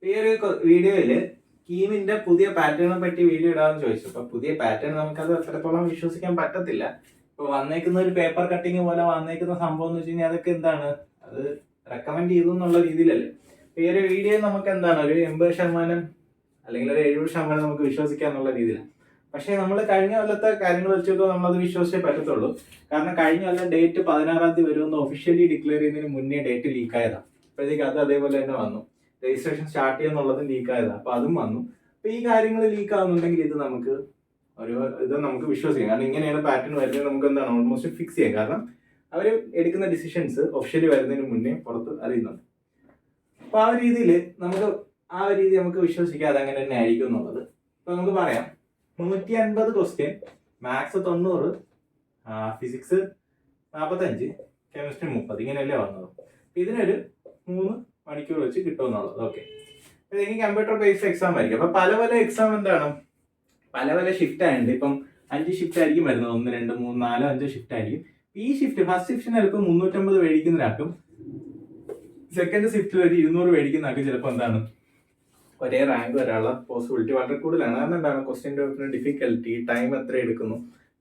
ഈ ഒരു വീഡിയോയില് കീമിന്റെ പുതിയ പാറ്റേണിനെ പറ്റി വീഡിയോ ഇടാമെന്ന് ചോദിച്ചു. അപ്പൊ പുതിയ പാറ്റേൺ നമുക്കത് എത്രത്തോളം വിശ്വസിക്കാൻ പറ്റത്തില്ല. ഇപ്പൊ വന്നേക്കുന്ന ഒരു പേപ്പർ കട്ടിങ് പോലെ വന്നേക്കുന്ന സംഭവം എന്ന് വെച്ച് കഴിഞ്ഞാൽ അതൊക്കെ എന്താണ്, അത് റെക്കമെൻഡ് ചെയ്തു എന്നുള്ള രീതിയിലല്ലേ. ഈ ഒരു വീഡിയോ നമുക്ക് എന്താണ് ഒരു 80% അല്ലെങ്കിൽ ഒരു 70% നമുക്ക് വിശ്വസിക്കാം എന്നുള്ള രീതിയിലാണ്. പക്ഷേ നമ്മൾ കഴിഞ്ഞ കൊല്ലത്തെ കാര്യങ്ങൾ വെച്ച് നോക്കുമ്പോൾ നമ്മളത് വിശ്വസിച്ചേ പറ്റത്തുള്ളൂ. കാരണം കഴിഞ്ഞ കൊല്ലം ഡേറ്റ് 16-ാം തീയതി വരുമെന്ന് ഒഫീഷ്യലി ഡിക്ലെയർ ചെയ്യുന്നതിന് മുന്നേ ഡേറ്റ് ലീക്ക് ആയതാണ്. അപ്പോഴത്തേക്ക് അത് അതേപോലെ തന്നെ വന്നു. രജിസ്ട്രേഷൻ സ്റ്റാർട്ട് ചെയ്യുന്നുള്ളതും ലീക്ക് ആയതാണ്. അപ്പൊ അതും വന്നു. അപ്പൊ ഈ കാര്യങ്ങൾ ലീക്ക് ആവുന്നുണ്ടെങ്കിൽ ഇത് നമുക്ക് വിശ്വസിക്കാം. കാരണം ഇങ്ങനെയാണ് പാറ്റേൺ വരുന്നത്, നമുക്ക് എന്താണ് ഓൾമോസ്റ്റ് ഫിക്സ് ചെയ്യാം. കാരണം അവർ എടുക്കുന്ന ഡിസിഷൻസ് ഒഫീഷ്യലി വരുന്നതിന് മുന്നേ പുറത്ത് അറിയുന്നുണ്ട്. അപ്പൊ ആ ഒരു രീതിയിൽ നമുക്ക് വിശ്വസിക്കാം അത് അങ്ങനെ തന്നെ ആയിരിക്കും എന്നുള്ളത്. ഇപ്പൊ നമുക്ക് പറയാം 150 ക്വസ്റ്റ്യൻ, മാത്സ് 90, ഫിസിക്സ് 45, കെമിസ്ട്രി 30, ഇങ്ങനെയല്ലേ വന്നത്. ഇതിനൊരു 3 മണിക്കൂർ വെച്ച് കിട്ടുമെന്നുള്ളത്. ഓക്കെ, ഇതെങ്കിൽ കമ്പ്യൂട്ടർ ബേസ്ഡ് എക്സാം ആയിരിക്കും. അപ്പൊ പല എക്സാം എന്താണ് പല ഷിഫ്റ്റ് ആയിട്ടുണ്ട്. ഇപ്പം 5 ഷിഫ്റ്റ് ആയിരിക്കും വരുന്നത്. 1, 2, 3, 4, 5 ഷിഫ്റ്റ് ആയിരിക്കും. ഈ ഷിഫ്റ്റ് ഫസ്റ്റ് ഷിഫ്റ്റിന് ചിലപ്പോൾ 350 മേടിക്കുന്നതിനാക്കും, സെക്കൻഡ് ഷിഫ്റ്റിൽ ഒരു 200 മേടിക്കുന്നതാക്കും ചിലപ്പോൾ എന്താണ് ഒരേ റാങ്ക് വരാനുള്ള പോസിബിലിറ്റി വളരെ കൂടുതലാണ്. കാരണം എന്താണ് ക്വസ്റ്റ്യൻ പേപ്പറിന് ഡിഫിക്കൽറ്റി, ടൈം എത്ര എടുക്കുന്നു,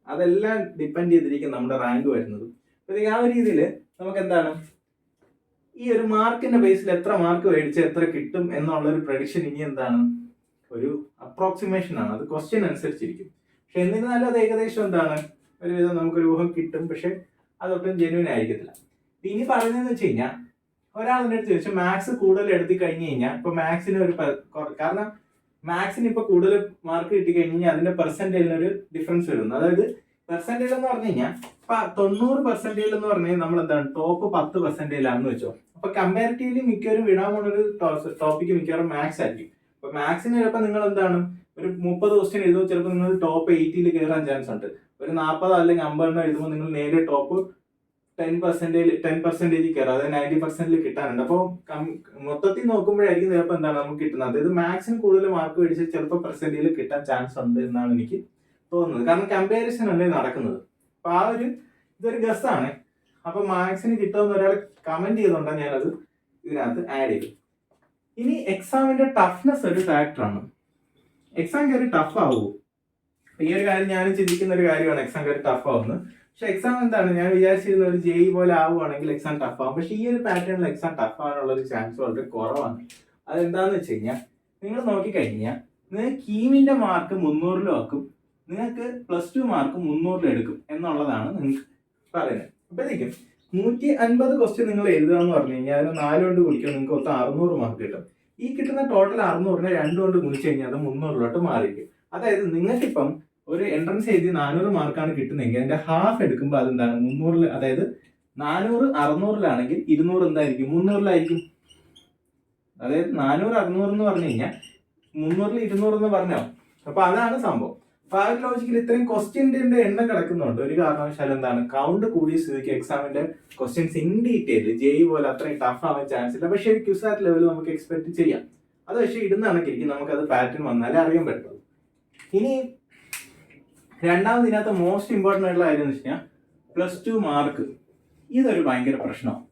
അതെല്ലാം ഡിപ്പെൻഡ് ചെയ്തിരിക്കും നമ്മുടെ റാങ്ക് വരുന്നത്. അപ്പോൾ ആ ഒരു രീതിയിൽ നമുക്ക് എന്താണ് ഈ ഒരു മാർക്കിന്റെ ബേസിൽ എത്ര മാർക്ക് മേടിച്ച് എത്ര കിട്ടും എന്നുള്ളൊരു പ്രഡിക്ഷൻ ഇനി എന്താണ് ഒരു അപ്രോക്സിമേഷൻ ആണ്. അത് ക്വസ്റ്റ്യൻ അനുസരിച്ചിരിക്കും. പക്ഷെ എന്നിരുന്നാലും അത് ഏകദേശം എന്താണ് ഒരുവിധം നമുക്കൊരു ഊഹം കിട്ടും. പക്ഷെ അതൊട്ടും ജെന്യൂൻ ആയിരിക്കത്തില്ല. ഇനി പറയുന്നതെന്ന് വെച്ച് കഴിഞ്ഞാൽ ഒരാളിൻ്റെ അടുത്ത് ചോദിച്ചാൽ മാത്സ് കൂടുതൽ എടുത്തി കഴിഞ്ഞ് കഴിഞ്ഞാൽ ഇപ്പൊ മാത്സിന് കാരണം മാത്സിന് ഇപ്പൊ കൂടുതൽ മാർക്ക് കിട്ടി കഴിഞ്ഞാൽ അതിന്റെ പെർസെന്റേജിന് ഒരു ഡിഫറൻസ് വരുന്നു. അതായത് പെർസെന്റേജ് എന്ന് പറഞ്ഞു കഴിഞ്ഞാൽ ഇപ്പൊ 90% എന്ന് പറഞ്ഞാൽ നമ്മൾ എന്താണ് ടോപ്പ് 10%ആണെന്ന് വെച്ചോ. അപ്പൊ കമ്പാരിറ്റീവ്ലി മിക്കവരും വിടാൻ പോണൊരു ടോപ്പിക്ക് മിക്കവാറും മാത്സ് ആയിരിക്കും. അപ്പൊ മാത്സിന് ചിലപ്പോൾ നിങ്ങൾ എന്താണ് ഒരു 30 ക്വസ്റ്റ്യൻ എഴുതുമ്പോൾ ചിലപ്പോൾ നിങ്ങൾ ടോപ്പ് 80 കയറാൻ ചാൻസ് ഉണ്ട്. ഒരു 40 അല്ലെങ്കിൽ 50 എഴുതുമ്പോൾ നിങ്ങൾ നേരെ ടോപ്പ് 10% കയറാം. അതായത് 90% കിട്ടാനുണ്ട്. അപ്പോൾ മൊത്തത്തിൽ നോക്കുമ്പോഴായിരിക്കും ചിലപ്പോൾ എന്താണ് നമുക്ക് കിട്ടുന്നത്. അതായത് മാത്സിന് കൂടുതൽ മാർക്ക് മേടിച്ച് ചിലപ്പോൾ പെർസെന്റേജിൽ കിട്ടാൻ ചാൻസ് ഉണ്ട് എന്നാണ് എനിക്ക് തോന്നുന്നത്. കാരണം കമ്പാരിസൺ അല്ലേ നടക്കുന്നത്. അപ്പൊ ഇതൊരു ഗസ്സാണ്. അപ്പൊ മാത്സിന് കിട്ടുമെന്ന് ഒരാൾ കമന്റ് ചെയ്തുകൊണ്ടാണ് ഞാനത് ഇതിനകത്ത് ആഡ് ചെയ്തു. ഇനി എക്സാമിന്റെ ടഫ്നെസ് ഒരു ഫാക്ടറാണ്. എക്സാം കയറി ടഫ് ആവുമോ? ഈ ഒരു കാര്യം ഞാനും ചിന്തിക്കുന്ന ഒരു കാര്യമാണ്, എക്സാം കയറി ടഫ് ആവുന്നത്. പക്ഷെ എക്സാം എന്താണ് ഞാൻ വിചാരിച്ചിരുന്ന ഒരു ജെഇ പോലെ ആവുകയാണെങ്കിൽ എക്സാം ടഫ് ആവും. പക്ഷെ ഈ ഒരു പാറ്റേണിൽ എക്സാം ടഫ് ആവാനുള്ള ഒരു ചാൻസ് വളരെ കുറവാണ്. അതെന്താന്ന് വെച്ച് കഴിഞ്ഞാൽ നിങ്ങൾ നോക്കിക്കഴിഞ്ഞാൽ നിങ്ങൾക്ക് കീമിന്റെ മാർക്ക് 300 ആക്കും, നിങ്ങൾക്ക് +2 മാർക്ക് 300 എടുക്കും എന്നുള്ളതാണ് നിങ്ങൾക്ക് പറയുന്നത്. അപ്പോഴത്തേക്കും 150 ക്വസ്റ്റ്യൻ നിങ്ങൾ എഴുതുക എന്ന് പറഞ്ഞു കഴിഞ്ഞാൽ അതിന് 4 കൊണ്ട് ഗുണിക്കുക, നിങ്ങൾക്ക് 600 മാർക്ക് കിട്ടും. ഈ കിട്ടുന്ന ടോട്ടൽ 600നെ 2 കൊണ്ട് ഗുണിച്ച് കഴിഞ്ഞാൽ അത് 300 മാറിയിരിക്കും. അതായത് നിങ്ങൾക്കിപ്പം ഒരു എൻട്രൻസ് എഴുതി 400 മാർക്കാണ് കിട്ടുന്നതെങ്കിൽ അതിന്റെ ഹാഫ് എടുക്കുമ്പോൾ അതെന്താണ് 300, അതായത് 400 600 200 എന്തായിരിക്കും 300 അതായത് 400 600 എന്ന് പറഞ്ഞു കഴിഞ്ഞാൽ 300 200 എന്ന് പറഞ്ഞോ. അപ്പൊ അതാണ് സംഭവം. അപ്പൊ ആ ഒരു ലോജിക്കിൽ ഇത്രയും ക്വസ്റ്റ്യന്റെ എണ്ണം കിടക്കുന്നുണ്ട്. ഒരു കാരണവശാലും എന്താണ് കൗണ്ട് കൂടിയ സ്ഥിതിക്ക് എക്സാമിന്റെ ക്വസ്റ്റ്യൻസ് ഇൻ ഡീറ്റെയിൽ ജെഇ പോലെ അത്രയും ടഫ് ആവാൻ ചാൻസ് ഇല്ല. പക്ഷേ ഒരു ക്യുസാറ്റ് ലെവൽ നമുക്ക് എക്സ്പെക്ട് ചെയ്യാം. അത് പക്ഷേ ഇടുന്ന കണക്കിരിക്കും, നമുക്കത് പാറ്റേൺ വന്നാലേ അറിയാൻ പറ്റുള്ളൂ. ഇനി രണ്ടാമത് ഇതിനകത്ത് മോസ്റ്റ് ഇമ്പോർട്ടൻ്റ് ആയിട്ടുള്ള കാര്യം എന്ന് വെച്ച് കഴിഞ്ഞാൽ +2 മാർക്ക്. ഇതൊരു ഭയങ്കര പ്രശ്നമാണ്.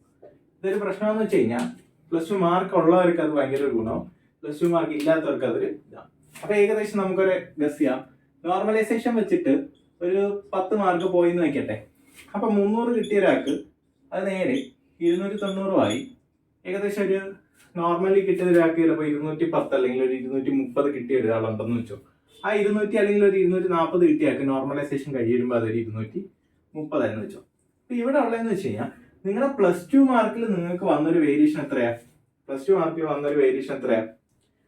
ഇതൊരു പ്രശ്നമെന്ന് വെച്ച് കഴിഞ്ഞാൽ +2 മാർക്ക് ഉള്ളവർക്ക് അത് ഭയങ്കര ഒരു ഗുണവും, +2 മാർക്ക് ഇല്ലാത്തവർക്ക് അതൊരു ഇതാണ്. അപ്പൊ ഏകദേശം നമുക്കൊരു ഗസ് ചെയ്യാം. നോർമലൈസേഷൻ വെച്ചിട്ട് ഒരു 10 മാർക്ക് പോയി എന്ന് വെക്കട്ടെ. അപ്പൊ 300 കിട്ടിയ ഒരാൾക്ക് അത് നേരെ 290 ആയി. ഏകദേശം ഒരു നോർമലി കിട്ടിയ ഒരാൾക്ക് ചിലപ്പോൾ 210 അല്ലെങ്കിൽ ഒരു 230 കിട്ടിയ ഒരാളുണ്ടെന്ന് വെച്ചോ. ആ 200 അല്ലെങ്കിൽ ഒരു 240 കിട്ടിയാൾക്ക് നോർമലൈസേഷൻ കഴിയുമ്പോൾ അതൊരു 230 എന്ന് വെച്ചോ. അപ്പൊ ഇവിടെ ഉള്ളതെന്ന് വെച്ച് കഴിഞ്ഞാൽ നിങ്ങളുടെ +2 മാർക്കിൽ നിങ്ങൾക്ക് വന്നൊരു വേരിയേഷൻ എത്രയാ? +2 മാർക്കിൽ വന്നൊരു വേരിയേഷൻ എത്രയാ?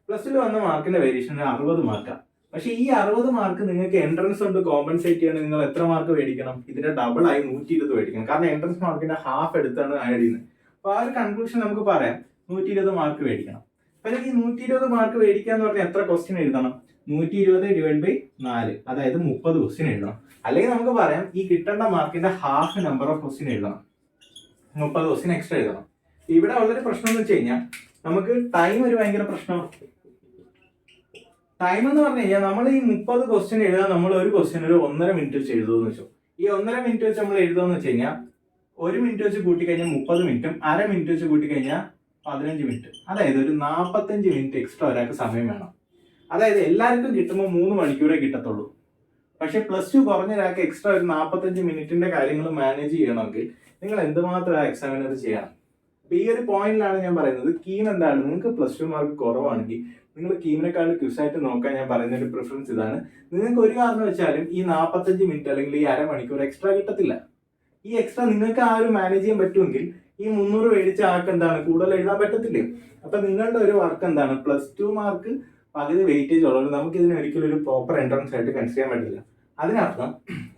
+2 വന്ന മാർക്കിന്റെ വേരിയേഷൻ 60 മാർക്കാണ്. പക്ഷെ ഈ 60 മാർക്ക് നിങ്ങൾക്ക് എൻട്രൻസ് കൊണ്ട് കോമ്പൻസേറ്റ് ചെയ്യണം. നിങ്ങൾ എത്ര മാർക്ക് മേടിക്കണം? ഇതിന്റെ ഡബിൾ ആയി 120 മേടിക്കണം. കാരണം എൻട്രൻസ് മാർക്കിന്റെ ഹാഫ് എടുത്താണ് ആഡ് ചെയ്യുന്നത്. അപ്പൊ ആ ഒരു കൺക്ലൂഷൻ നമുക്ക് പറയാം 120 മാർക്ക് മേടിക്കണം. അപ്പൊ ഈ 120 മാർക്ക് മേടിക്കുക എന്ന് പറഞ്ഞാൽ എത്ര ക്വസ്റ്റ്യൻ എഴുതണം? 120/4, അതായത് 30 ക്വസ്റ്റ്യൻ എഴുതണം. അല്ലെങ്കിൽ നമുക്ക് പറയാം ഈ കിട്ടേണ്ട മാർക്കിന്റെ ഹാഫ് നമ്പർ ഓഫ് ക്വസ്റ്റ്യൻ എഴുതണം, 30 ക്വസ്റ്റ്യൻ എക്സ്ട്രാ എഴുതണം. ഇവിടെ ഉള്ളൊരു പ്രശ്നം എന്ന് വെച്ച് കഴിഞ്ഞാൽ നമുക്ക് ടൈം ഒരു ഭയങ്കര പ്രശ്നമാണ്. ടൈം എന്ന് പറഞ്ഞു കഴിഞ്ഞാൽ നമ്മൾ ഈ 30 ക്വസ്റ്റ്യൻ എഴുതാൻ നമ്മൾ ഒരു ക്വസ്റ്റ്യൻ ഒരു 1.5 മിനിറ്റ് വെച്ച് എഴുതുമെന്ന് വെച്ചോ. ഈ 1.5 മിനിറ്റ് വെച്ച് നമ്മൾ എഴുതുമെന്ന് വെച്ച് കഴിഞ്ഞാൽ 1 മിനിറ്റ് വെച്ച് കൂട്ടിക്കഴിഞ്ഞാൽ 30 മിനിറ്റും 1/2 മിനിറ്റ് വെച്ച് കൂട്ടിക്കഴിഞ്ഞാൽ 15 മിനിറ്റ്. അതായത് ഒരു 45 മിനിറ്റ് എക്സ്ട്രാ ഒരാൾക്ക് സമയം വേണം. അതായത് എല്ലാവർക്കും കിട്ടുമ്പോൾ 3 മണിക്കൂറേ കിട്ടത്തുള്ളൂ. പക്ഷെ +2 കുറഞ്ഞ ഒരാൾക്ക് എക്സ്ട്രാ ഒരു 45 മിനിറ്റിന്റെ കാര്യങ്ങൾ മാനേജ് ചെയ്യണമെങ്കിൽ നിങ്ങൾ എന്തുമാത്രം ആ എക്സാമിനർ ചെയ്യണം. അപ്പൊ ഈ ഒരു പോയിന്റിലാണ് ഞാൻ പറയുന്നത്, കീം എന്താണ്, നിങ്ങൾക്ക് +2 മാർക്ക് കുറവാണെങ്കിൽ നിങ്ങൾ കീമിനെക്കാളും ക്വിസായിട്ട് നോക്കാൻ ഞാൻ പറയുന്ന ഒരു പ്രിഫറൻസ് ഇതാണ്. നിങ്ങൾക്ക് ഒരു കാരണം വെച്ചാലും ഈ 45 മിനിറ്റ് അല്ലെങ്കിൽ ഈ അരമണിക്കൂർ എക്സ്ട്രാ കിട്ടത്തില്ല. ഈ എക്സ്ട്രാ നിങ്ങൾക്ക് ആ ഒരു മാനേജ് ചെയ്യാൻ പറ്റുമെങ്കിൽ ഈ 300 മേടിച്ച ആൾക്ക് എന്താണ് കൂടുതൽ എഴുതാൻ പറ്റത്തില്ലേ. അപ്പൊ നിങ്ങളുടെ ഒരു വർക്ക് എന്താണ്, +2 മാർക്ക് പകുതി വെയിറ്റേജ് ഉള്ളത് നമുക്ക് ഇതിന് ഒരിക്കലും ഒരു പ്രോപ്പർ എൻട്രൻസ് ആയിട്ട് കൺസിഡർ ചെയ്യാൻ പറ്റില്ല. അതിനർത്ഥം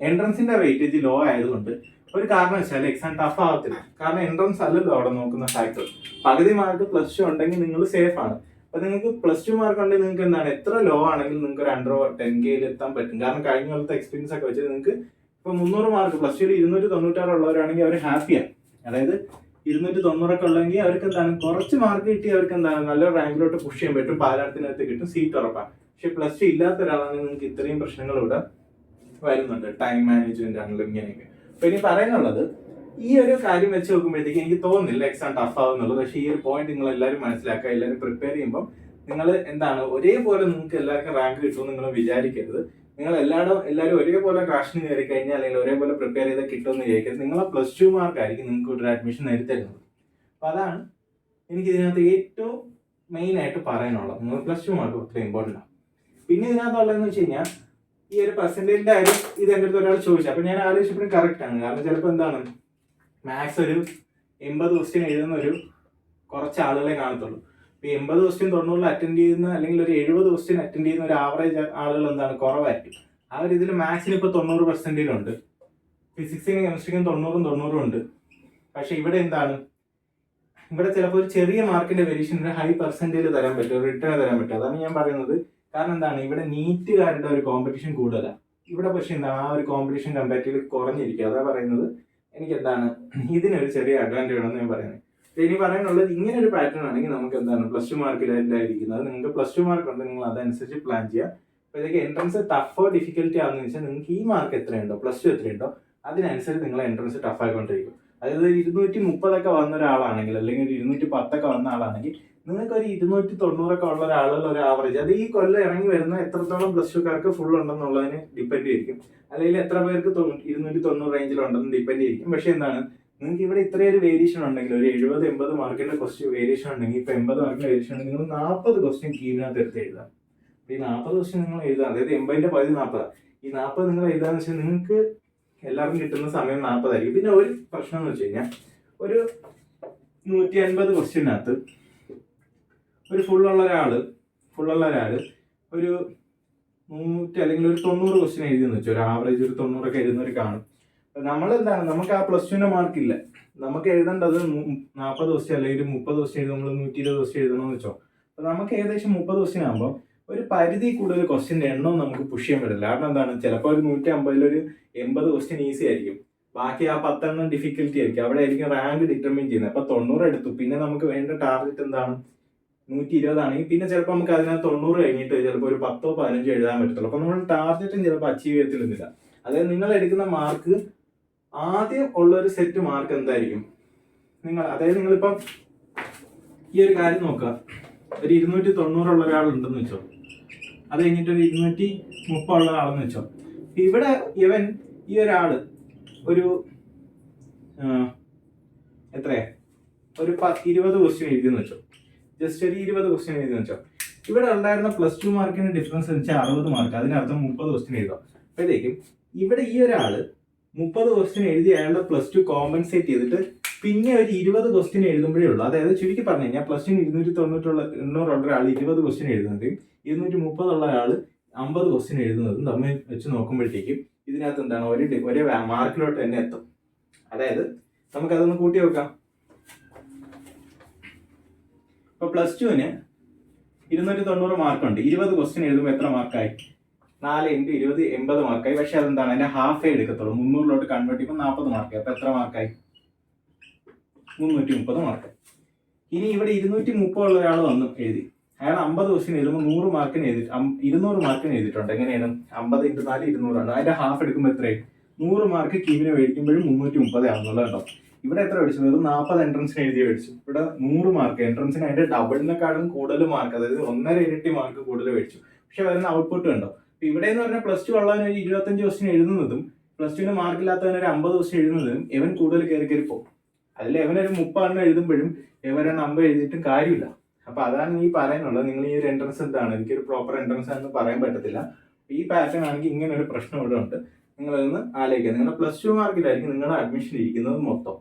എൻട്രൻസിന്റെ വെയിറ്റേജ് ലോ ആയതുകൊണ്ട് ഒരു കാരണം വെച്ചാൽ എക്സാം ടഫ് ആവത്തില്ല. കാരണം എൻട്രൻസ് അല്ലല്ലോ അവിടെ നോക്കുന്ന ഫാക്ടർ. പകുതി മാർക്ക് +2 ഉണ്ടെങ്കിൽ നിങ്ങൾ സേഫ് ആണ്. അപ്പൊ നിങ്ങൾക്ക് +2 മാർക്ക് ഉണ്ടെങ്കിൽ നിങ്ങൾക്ക് എന്താണ്, എത്ര ലോ ആണെങ്കിലും നിങ്ങൾക്ക് ഒരു അണ്ടർ 10K എത്താൻ പറ്റും. കാരണം കഴിഞ്ഞ പോലത്തെ എക്സ്പീരിയൻസ് ഒക്കെ വെച്ചിട്ട് നിങ്ങൾക്ക് ഇപ്പൊ 300 മാർക്ക് +2 296 ഉള്ളവരാണെങ്കിൽ അവർ ഹാപ്പിയാണ്. അതായത് 290 ഒക്കെ ഉള്ളെങ്കിൽ അവർക്ക് എന്താണ്, കുറച്ച് മാർക്ക് കിട്ടി അവർക്ക് എന്താണ് നല്ലൊരു റാങ്കിലോട്ട് പുഷ് ചെയ്യാൻ പറ്റും, പാലാടത്തിനകത്ത് കിട്ടും, സീറ്റ് ഉറപ്പാണ്. പക്ഷെ +2 ഇല്ലാത്ത ഒരാളാണെങ്കിൽ നിങ്ങൾക്ക് ഇത്രയും പ്രശ്നങ്ങൾ ഇവിടെ വരുന്നുണ്ട്, ടൈം മാനേജ്മെന്റ് ആണെങ്കിലും ഇങ്ങനെയൊക്കെ. അപ്പൊ ഇനി പറയാനുള്ളത്, ഈ ഒരു കാര്യം വെച്ച് നോക്കുമ്പോഴത്തേക്ക് എനിക്ക് തോന്നുന്നില്ല എക്സാം ടഫ് ആവുന്നുള്ളത്. പക്ഷേ ഈ ഒരു പോയിന്റ് നിങ്ങൾ എല്ലാവരും മനസ്സിലാക്കുക. എല്ലാവരും പ്രിപ്പയർ ചെയ്യുമ്പോൾ നിങ്ങൾ എന്താണ് ഒരേപോലെ നിങ്ങൾക്ക് എല്ലാവർക്കും റാങ്ക് കിട്ടുമെന്ന് നിങ്ങൾ വിചാരിക്കരുത്. നിങ്ങൾ എല്ലാവരും ഒരേപോലെ ക്രാഷിന് കയറി കഴിഞ്ഞാൽ അല്ലെങ്കിൽ ഒരേപോലെ പ്രിപ്പയർ ചെയ്താൽ കിട്ടുമെന്ന് വിചാരിക്കരുത്. നിങ്ങളെ +2 മാർക്കായിരിക്കും നിങ്ങൾക്ക് ഒരു അഡ്മിഷൻ നേടിത്തരുന്നത്. അപ്പൊ അതാണ് എനിക്ക് ഇതിനകത്ത് ഏറ്റവും മെയിൻ ആയിട്ട് പറയാനുള്ളത്. നിങ്ങൾ +2 മാർക്ക് ഒത്തിരി ഇമ്പോർട്ടൻ്റ് ആണ്. പിന്നെ ഇതിനകത്തുള്ളതെന്ന് വെച്ച് കഴിഞ്ഞാൽ ഈ ഒരു പെർസെൻറ്റേജിന്റെ കാര്യം ഇത് എൻ്റെ അടുത്ത് ഒരാൾ ചോദിച്ചു. അപ്പൊ ഞാൻ ആലോചിച്ചപ്പോഴും കറക്റ്റ് ആണ്. കാരണം ചിലപ്പോൾ എന്താണ്, മാത്സ് ഒരു 80 ക്വസ്റ്റ്യൻ എഴുതുന്ന ഒരു കുറച്ച് ആളുകളെ കാണത്തുള്ളൂ. ഇപ്പൊ 80 ക്വസ്റ്റ്യൻ 90 അറ്റൻഡ് ചെയ്യുന്ന അല്ലെങ്കിൽ ഒരു 70 ക്വസ്റ്റ്യൻ അറ്റൻഡ് ചെയ്യുന്ന ഒരു ആവറേജ് ആളുകൾ എന്താണ് കുറവായിരിക്കും. ആ ഒരു ഇതിൽ മാത്സിന് ഇപ്പൊ 90% ഉണ്ട്, ഫിസിക്സിനും കെമിസ്ട്രിക്കും 90 ഉണ്ട്. പക്ഷെ ഇവിടെ എന്താണ്, ഇവിടെ ചിലപ്പോൾ ഒരു ചെറിയ മാർക്കിന്റെ വേരിയേഷൻ ഒരു ഹൈ പെർസെന്റേജ് തരാൻ പറ്റും, റിട്ടേൺ തരാൻ പറ്റും. അതാണ് ഞാൻ പറയുന്നത്. കാരണം എന്താണ്, ഇവിടെ നീറ്റുകാരുടെ ഒരു കോമ്പറ്റീഷൻ കൂടുതലാണ്. ഇവിടെ പക്ഷെ എന്താണ്, ആ ഒരു കോമ്പറ്റീഷൻ കമ്പാരിറ്റീവ്ലി കുറഞ്ഞിരിക്കുക. അതാ പറയുന്നത് എനിക്ക് എന്താണ് ഇതിനൊരു ചെറിയ അഡ്വാൻറ്റേജ് ആണെന്ന് ഞാൻ പറയുന്നത്. ഇനി പറയാനുള്ളത്, ഇങ്ങനെ ഒരു പാറ്റേൺ ആണെങ്കിൽ നമുക്ക് എന്താണ് +2 മാർക്കിലായിരിക്കുന്നത്. നിങ്ങൾക്ക് +2 മാർക്ക് ഉണ്ട്, നിങ്ങൾ അതനുസരിച്ച് പ്ലാൻ ചെയ്യുക. അപ്പോഴത്തേക്ക് എൻട്രൻസ് ടഫോ ഡിഫിക്കൽറ്റി ആണെന്ന് വെച്ചാൽ നിങ്ങൾക്ക് ഈ മാർക്ക് എത്രയുണ്ടോ, +2 എത്രയുണ്ടോ അതിനനുസരിച്ച് നിങ്ങൾ എൻട്രൻസ് ടഫ് ആയിക്കൊണ്ടിരിക്കും. അതായത് 230 ഒക്കെ വന്ന ഒരാളാണെങ്കിൽ അല്ലെങ്കിൽ ഒരു 210 ഒക്കെ വന്ന ആളാണെങ്കിൽ നിങ്ങൾക്ക് ഒരു 290 ഒക്കെ ഉള്ള ഒരാളുള്ള ഒരു ആവറേജ്, അത് ഈ കൊല്ലം ഇറങ്ങി വരുന്ന എത്രത്തോളം +2കാർക്ക് ഫുൾ ഉണ്ടെന്നുള്ളതിന് ഡിപ്പെൻഡ് ചെയ്തിരിക്കും. അല്ലെങ്കിൽ എത്ര പേർക്ക് 290 റേഞ്ചിലുണ്ടെന്ന് ഡിപ്പെൻഡ് ചെയ്തിരിക്കും. പക്ഷെ എന്താണ്, നിങ്ങൾക്ക് ഇവിടെ ഇത്രയൊരു വേരിയേഷൻ ഉണ്ടെങ്കിൽ, ഒരു 70-80 മാർക്കിന്റെ ക്വസ്റ്റ്യൻ വേരിയേഷൻ ഉണ്ടെങ്കിൽ, ഇപ്പൊ 80 മാർക്കിന്റെ വേരിയേഷൻ ഉണ്ടെങ്കിൽ നിങ്ങൾ 40 ക്വസ്റ്റ്യൻ കീമിനകത്ത് എടുത്ത് എഴുതാം. ഈ 40 ക്വസ്റ്റ്യൻ നിങ്ങൾ എഴുതാം. അതായത് 80ന്റെ പകുതി 40. ഈ 40 നിങ്ങൾ എഴുതാന്ന് വെച്ചാൽ നിങ്ങൾക്ക് എല്ലാവർക്കും കിട്ടുന്ന സമയം 40 ആയിരിക്കും. പിന്നെ ഒരു പ്രശ്നം എന്ന് വെച്ച് കഴിഞ്ഞാൽ, ഒരു 150 ക്വസ്റ്റ്യനകത്ത് ഒരു ഫുള്ളുള്ള ഒരാള് ഒരു 100 അല്ലെങ്കിൽ ഒരു 90 ക്വസ്റ്റ്യൻ എഴുതിയെന്ന് വെച്ചാൽ, ഒരു ആവറേജ് ഒരു 90 ഒക്കെ എഴുതുന്നവർ കാണും. നമ്മൾ എന്താണ്, നമുക്ക് ആ +2ന്റെ മാർക്കില്ല, നമുക്ക് എഴുതേണ്ടത് 40 ക്വസ്റ്റ്യൻ അല്ലെങ്കിൽ 30 ക്വസ്റ്റ്യൻ എഴുതി നമ്മൾ 120 ക്വസ്റ്റ്യൻ എഴുതണമെന്ന് വെച്ചോ. അപ്പൊ നമുക്ക് ഏകദേശം 30 ക്വസ്റ്റ്യൻ ആകുമ്പോൾ ഒരു പരിധി കൂടുതൽ ക്വസ്റ്റ്യന്റെ എണ്ണം നമുക്ക് പുഷ് ചെയ്യാൻ പറ്റില്ല. കാരണം എന്താണ്, ചിലപ്പോൾ ഒരു 150 ഒരു 80 ക്വസ്റ്റ്യൻ ഈസി ആയിരിക്കും, ബാക്കി ആ 10 ഡിഫിക്കൽറ്റി ആയിരിക്കും. അവിടെ ആയിരിക്കും റാങ്ക് ഡിറ്റർമിൻ ചെയ്യുന്നത്. അപ്പൊ 90 എടുത്തു, പിന്നെ നമുക്ക് വേണ്ട ടാർഗറ്റ് എന്താണ് 120 ആണെങ്കിൽ പിന്നെ ചിലപ്പോൾ നമുക്ക് അതിനകത്ത് 90 കഴിഞ്ഞിട്ട് ചിലപ്പോൾ ഒരു 10-15 എഴുതാൻ പറ്റത്തുള്ളൂ. അപ്പൊ നമ്മൾ ടാർഗറ്റും ചിലപ്പോൾ അച്ചീവ് ചെയ്യത്തില്ല. അതായത് നിങ്ങൾ എടുക്കുന്ന മാർക്ക് ആദ്യം ഉള്ള ഒരു സെറ്റ് മാർക്ക് എന്തായിരിക്കും, അതായത് നിങ്ങളിപ്പം ഈ ഒരു കാര്യം നോക്കുക, ഒരു 290 ഉള്ള ഒരാളുണ്ടെന്ന് വെച്ചോ, അത് കഴിഞ്ഞിട്ട് ഒരു 230 ഉള്ള ഒരാളെന്ന് വെച്ചോ. ഇവിടെ ഈ ഒരാള് ഒരു എത്രയാ, ഒരു 20 ക്വസ്റ്റ്യൻ എഴുതിയെന്ന് വെച്ചോ, ജസ്റ്റ് ഒരു 20 ക്വസ്റ്റ്യൻ എഴുതിയെന്ന് വെച്ചോ. ഇവിടെ ഉണ്ടായിരുന്ന +2 മാർക്കിന്റെ ഡിഫറൻസ് എന്ന് വെച്ചാൽ 60 മാർക്ക്. അതിനർത്ഥം 30 ക്വസ്റ്റ്യൻ എഴുതാം. അപ്പോഴത്തേക്കും ഇവിടെ ഈ ഒരാള് 30 ക്വസ്റ്റ്യൻ എഴുതി അയാളുടെ +2 കോമ്പൻസേറ്റ് ചെയ്തിട്ട് പിന്നെ ഒരു 20 ക്വസ്റ്റ്യൻ എഴുതുമ്പോഴേ ഉള്ളൂ. അതായത് ചുരുക്കി പറഞ്ഞു കഴിഞ്ഞാൽ +2 290 ഉള്ള ഒരാൾ 20 ക്വസ്റ്റ്യൻ എഴുതുന്നതും 230 ഉള്ള ഒരാൾ 50 ക്വസ്റ്റ്യൻ എഴുതുന്നതും തമ്മിൽ വെച്ച് നോക്കുമ്പോഴത്തേക്കും ഇതിനകത്ത് എന്താണ് ഒരേ മാർക്കിലോട്ട് തന്നെ എത്തും. അതായത് നമുക്കതൊന്ന് കൂട്ടി വെക്കാം. ഇപ്പൊ +2ന് 290 മാർക്കുണ്ട്, 20 ക്വസ്റ്റ്യൻ എഴുതുമ്പോൾ എത്ര മാർക്കായി, 4 × 20 80 മാർക്കായി. പക്ഷെ അതെന്താണ്, അതിന്റെ ഹാഫേ എടുക്കത്തുള്ളൂ. 300 കൺവേർട്ട് ചെയ്യുമ്പോൾ 40 മാർക്കായി. അപ്പൊ എത്ര മാർക്കായി, 330 മാർക്ക്. ഇനി ഇവിടെ 230 ഉള്ള ഒരാൾ വന്നു എഴുതി, അയാൾ 50 ക്വസ്റ്റ്യൻ എഴുതുമ്പോൾ 100 മാർക്കിന് എഴുതിട്ട് 200 മാർക്കിന് എഴുതിയിട്ടുണ്ട്. എങ്ങനെയാണ്, 50 × 4 200 ആണ്. അതിന്റെ ഹാഫ് എടുക്കുമ്പോൾ എത്രയായി, 100 മാർക്ക് കീമിനെ മേടിക്കുമ്പോഴും 330 ആവുന്നുള്ളൂ കേട്ടോ. ഇവിടെ എത്ര മേടിച്ചു? വെറും 40 എൻട്രൻസിന് എഴുതി മേടിച്ചു. ഇവിടെ 100 മാർക്ക് എൻട്രൻസിന്, അതിന്റെ ഡബിളിനെക്കാളും കൂടുതൽ മാർക്ക്, അതായത് 1.5 ഇരട്ടി മാർക്ക് കൂടുതൽ മേടിച്ചു. പക്ഷെ വരുന്ന ഔട്ട്പുട്ട് കണ്ടോ? ഇവിടെ എന്ന് പറഞ്ഞാൽ പ്ലസ് ടു ഉള്ളവന് ഒരു 25 ക്വസ്റ്റ്യൻ എഴുതുന്നതും പ്ലസ് ടുവിന് മാർക്ക് ഇല്ലാത്തവന് ഒരു 50 ക്വസ്റ്റ്യൻ എഴുതുന്നതും ഇവൻ കൂടുതൽ കയറി പോകും. അതിൽ ഇവനൊരു 30 എഴുതുമ്പോഴും ഇവരെ 50 എഴുതിയിട്ടും കാര്യമില്ല. അപ്പൊ അതാണ് ഈ പറയാനുള്ളത്. നിങ്ങൾ ഈ ഒരു എൻട്രൻസ് എന്താണ്, എനിക്കൊരു പ്രോപ്പർ എൻട്രൻസ് എന്ന് പറയാൻ പറ്റത്തില്ല. ഈ പാറ്റേൺ ആണെങ്കിൽ ഇങ്ങനെ ഒരു പ്രശ്നം ഇവിടെ ഉണ്ട്. നിങ്ങളതൊന്ന് ആലോചിക്കുക. നിങ്ങളുടെ പ്ലസ് ടു മാർക്കിലായിരിക്കും നിങ്ങളുടെ അഡ്മിഷൻ ഇരിക്കുന്നത് മൊത്തം.